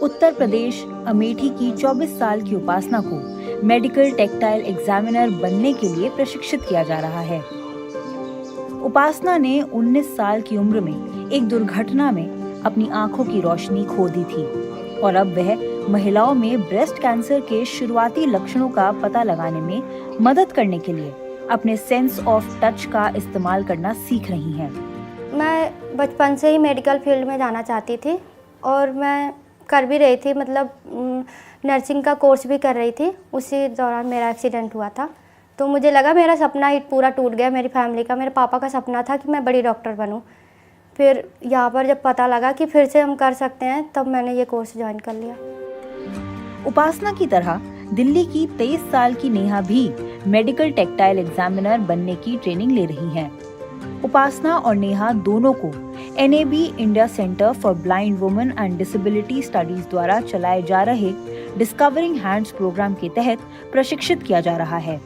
उत्तर प्रदेश अमेठी की 24 साल की उपासना को मेडिकल टेक्टाइल एग्जामिनर बनने के लिए प्रशिक्षित किया जा रहा है। उपासना ने 19 साल की उम्र में एक दुर्घटना में अपनी आंखों की रोशनी खो दी थी और अब वह महिलाओं में ब्रेस्ट कैंसर के शुरुआती लक्षणों का पता लगाने में मदद करने के लिए अपने सेंस ऑफ टच का इस्तेमाल करना सीख रही हैं। मैं बचपन से ही मेडिकल फील्ड में जाना चाहती थी और मैं कर भी रही थी, मतलब नर्सिंग का कोर्स भी कर रही थी। उसी दौरान मेरा एक्सीडेंट हुआ था, तो मुझे लगा मेरा सपना ही पूरा टूट गया। मेरी फैमिली का, मेरे पापा का सपना था कि मैं बड़ी डॉक्टर बनूं। फिर यहाँ पर जब पता लगा कि फिर से हम कर सकते हैं, तब मैंने ये कोर्स ज्वाइन कर लिया। उपासना की तरह दिल्ली की 23 साल की नेहा भी मेडिकल टेक्टाइल एग्जामिनर बनने की ट्रेनिंग ले रही हैं। उपासना और नेहा दोनों को NAB India centre for blind women and disability studies द्वारा चलाए जा रहे डिस्कवरिंग हैंड्स प्रोग्राम के तहत प्रशिक्षित किया जा रहा है।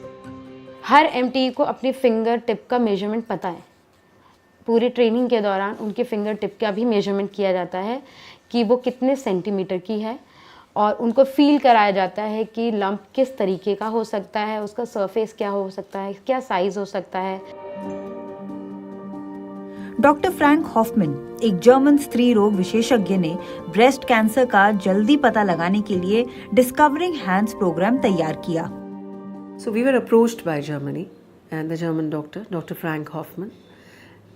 हर MTE को अपनी फिंगर टिप का मेजरमेंट पता है। पूरी ट्रेनिंग के दौरान उनके फिंगर टिप का भी मेजरमेंट किया जाता है कि वो कितने सेंटीमीटर की है, और उनको फील कराया जाता है कि लंप किस तरीके का हो सकता है, उसका सरफेस क्या हो सकता है, क्या साइज हो सकता है। डॉक्टर फ्रैंक हॉफमैन, एक जर्मन स्त्री रोग विशेषज्ञ, ने ब्रेस्ट कैंसर का जल्दी पता लगाने के लिए डिस्कवरिंग हैंड्स प्रोग्राम तैयार किया। So we were approached by Germany and the German doctor, Dr. Frank Hoffmann,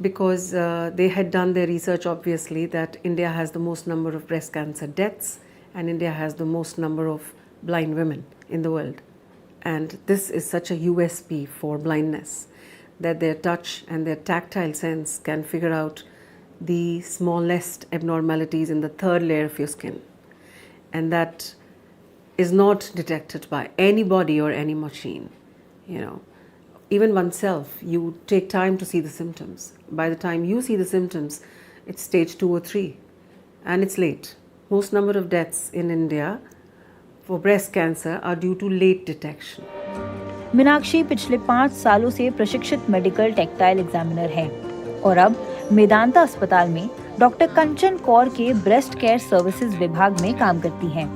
because they had done their research, obviously, that India has the most number of breast cancer deaths and India has the most number of blind women in the world. And this is such a USP for blindness, that their touch and their tactile sense can figure out the smallest abnormalities in the third layer of your skin. And that is not detected by anybody or any machine, you know. Even oneself, you take time to see the symptoms. By the time you see the symptoms, it's stage 2 or 3 and it's late. Most number of deaths in India for breast cancer are due to late detection. Meenakshi पिछले 5 सालों से प्रशिक्षित medical tactile examiner है और अब मेदांता अस्पताल में doctor कंचन कौर के ब्रेस्ट केयर सर्विसेज विभाग में काम करती हैं।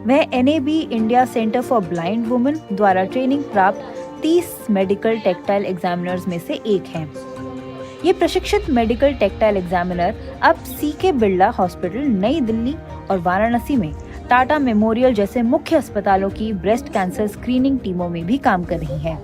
वह NAB India centre for blind women द्वारा ट्रेनिंग प्राप्त 30 मेडिकल टेक्टाइल एग्जामिनर्स में से एक हैं। ये प्रशिक्षित मेडिकल टेक्टाइल एग्जामिनर अब CK बिरला हॉस्पिटल नई दिल्ली और वाराणसी में टाटा मेमोरियल जैसे मुख्य अस्पतालों की ब्रेस्ट कैंसर स्क्रीनिंग टीमों में भी काम कर रही हैं।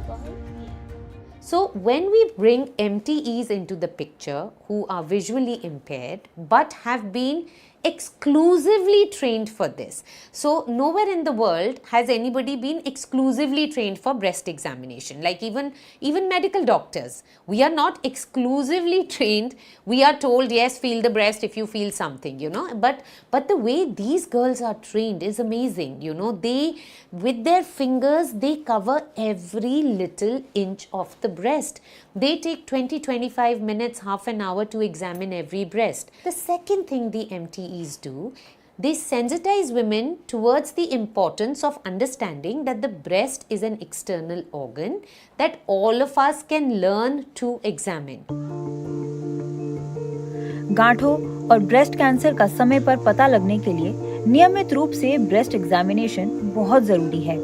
So when we bring MTEs into the picture who are visually impaired but have been exclusively trained for this. So nowhere in the world has anybody been exclusively trained for breast examination. Like even medical doctors, we are not exclusively trained. We are told, yes, feel the breast if you feel something, you know. But the way these girls are trained is amazing. You know, they with their fingers they cover every little inch of the breast. They take 20-25 minutes, half an hour to examine every breast. The second thing the MTEs do, they sensitize women towards the importance of understanding that the breast is an external organ that all of us can learn to examine. गांठों और breast cancer का समय पर पता लगने के लिए नियमित रूप से ब्रेस्ट एग्जामिनेशन बहुत जरूरी है।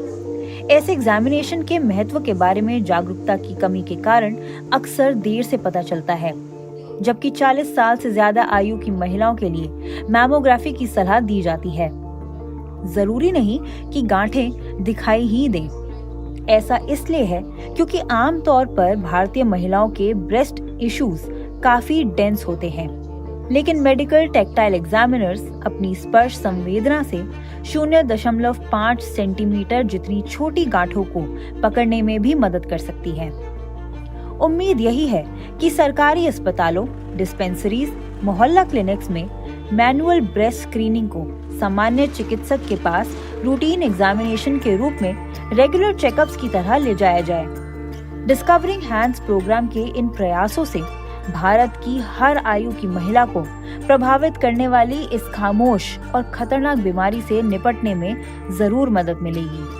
ऐसे एग्जामिनेशन के महत्व के बारे में जागरूकता की कमी के कारण अक्सर देर से पता चलता है, जबकि 40 साल से ज्यादा आयु की महिलाओं के लिए मैमोग्राफी की सलाह दी जाती है। जरूरी नहीं कि गांठें दिखाई ही दें। ऐसा इसलिए है क्योंकि आमतौर पर भारतीय महिलाओं के ब्रेस्ट इश्यूज काफी डेंस होते हैं, लेकिन मेडिकल टेक्टाइल एग्जामिनर्स अपनी स्पर्श संवेदना से 0.5 सेंटीमीटर जितनी छोटी गांठों को पकड़ने में भी मदद कर सकती है। उम्मीद यही है कि सरकारी अस्पतालों, डिस्पेंसरीज, मोहल्ला क्लिनिक्स में मैनुअल ब्रेस्ट स्क्रीनिंग को सामान्य चिकित्सक के पास रूटीन एग्जामिनेशन के रूप में रेगुलर चेकअप्स की तरह ले जाया जाए। डिस्कवरिंग हैंड्स प्रोग्राम के इन प्रयासों से भारत की हर आयु की महिला को प्रभावित करने वाली इस खामोश और खतरनाक बीमारी से निपटने में जरूर मदद मिलेगी।